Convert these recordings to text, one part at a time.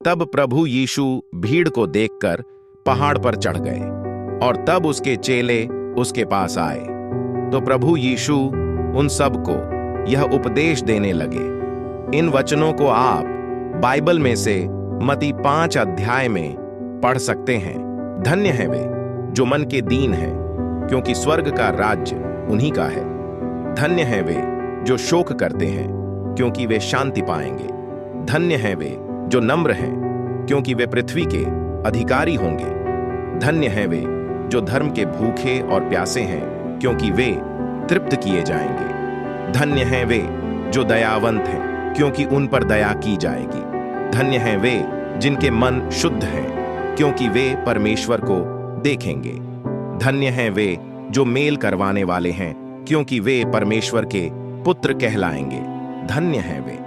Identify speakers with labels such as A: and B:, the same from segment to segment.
A: तब प्रभु यीशु भीड़ को देखकर पहाड़ पर चढ़ गए और तब उसके चेले उसके पास आए। तो प्रभु यीशु उन सब को यह उपदेश देने लगे। इन वचनों को आप बाइबल में से मत्ती 5 अध्याय में पढ़ सकते हैं। धन्य है वे जो मन के दीन हैं, क्योंकि स्वर्ग का राज्य उन्हीं का है। धन्य है वे जो शोक करते हैं, क्योंकि वे शांति पाएंगे। धन्य है वे जो नम्र हैं, क्योंकि वे पृथ्वी के अधिकारी होंगे। धन्य है वे जो धर्म के भूखे और प्यासे हैं, क्योंकि वे तृप्त किए जाएंगे। धन्य हैं वे जो दयावंत हैं, क्योंकि उन पर दया की जाएगी। धन्य हैं वे जिनके मन शुद्ध हैं, क्योंकि वे परमेश्वर को देखेंगे। धन्य हैं वे जो मेल करवाने वाले हैं, क्योंकि वे परमेश्वर के पुत्र कहलाएंगे। धन्य हैं वे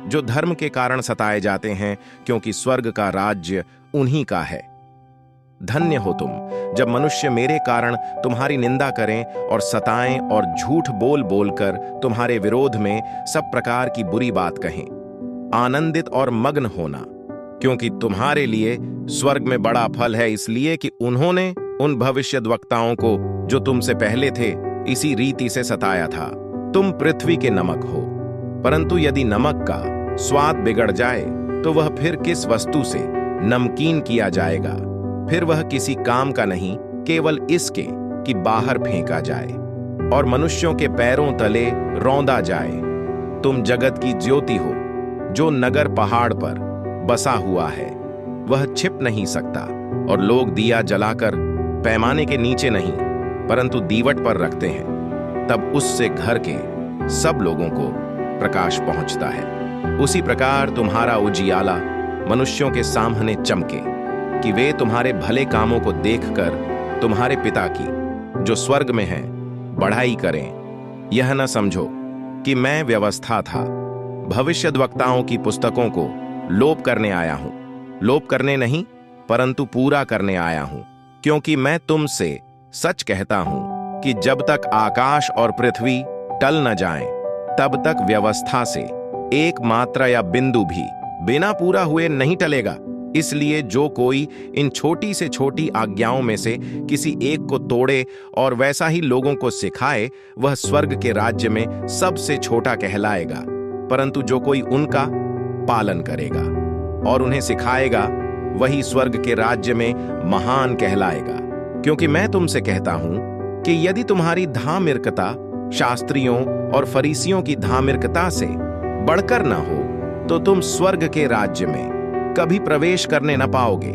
A: जो धर्म के कारण सताए जाते हैं, क्योंकि स्वर्ग का राज्य उन्हीं का है। धन्य हो तुम जब मनुष्य मेरे कारण तुम्हारी निंदा करें और सताएं और झूठ बोल बोलकर तुम्हारे विरोध में सब प्रकार की बुरी बात कहें। आनंदित और मग्न होना, क्योंकि तुम्हारे लिए स्वर्ग में बड़ा फल है, इसलिए कि उन्होंने उन भविष्यद्वक्ताओं को जो तुमसे पहले थे इसी रीति से सताया था। तुम पृथ्वी के नमक हो, परंतु यदि नमक का स्वाद बिगड़ जाए तो वह फिर किस वस्तु से नमकीन किया जाएगा? फिर वह किसी काम का नहीं, केवल इसके कि बाहर फेंका जाए और मनुष्यों के पैरों तले रौंदा जाए। तुम जगत की ज्योति हो। जो नगर पहाड़ पर बसा हुआ है वह छिप नहीं सकता, और लोग दिया जलाकर पैमाने के नीचे नहीं परंतु दीवट पर रखते हैं, तब उससे घर के सब लोगों को प्रकाश पहुंचता है। उसी प्रकार तुम्हारा उजियाला मनुष्यों के सामने चमके, कि वे तुम्हारे भले कामों को देखकर तुम्हारे पिता की जो स्वर्ग में है बढ़ाई करें। यह न समझो कि मैं व्यवस्था था भविष्यद्वक्ताओं की पुस्तकों को लोप करने आया हूं। लोप करने नहीं परंतु पूरा करने आया हूं, क्योंकि मैं तुमसे सच कहता हूं कि जब तक आकाश और पृथ्वी टल न जाएं, तब तक व्यवस्था से एक मात्रा या बिंदु भी बिना पूरा हुए नहीं टलेगा। इसलिए जो कोई इन छोटी से छोटी आज्ञाओं में से किसी एक को तोड़े और वैसा ही लोगों को सिखाए, वह स्वर्ग के राज्य में सबसे छोटा कहलाएगा। परंतु जो कोई उनका पालन करेगा और उन्हें सिखाएगा, वही स्वर्ग के राज्य में महान कहलाएगा। क्योंकि मैं तुमसे कहता हूं कि यदि तुम्हारी धार्मिकता शास्त्रियों और फरीसियों की धार्मिकता से बढ़कर न हो, तो तुम स्वर्ग के राज्य में कभी प्रवेश करने न पाओगे।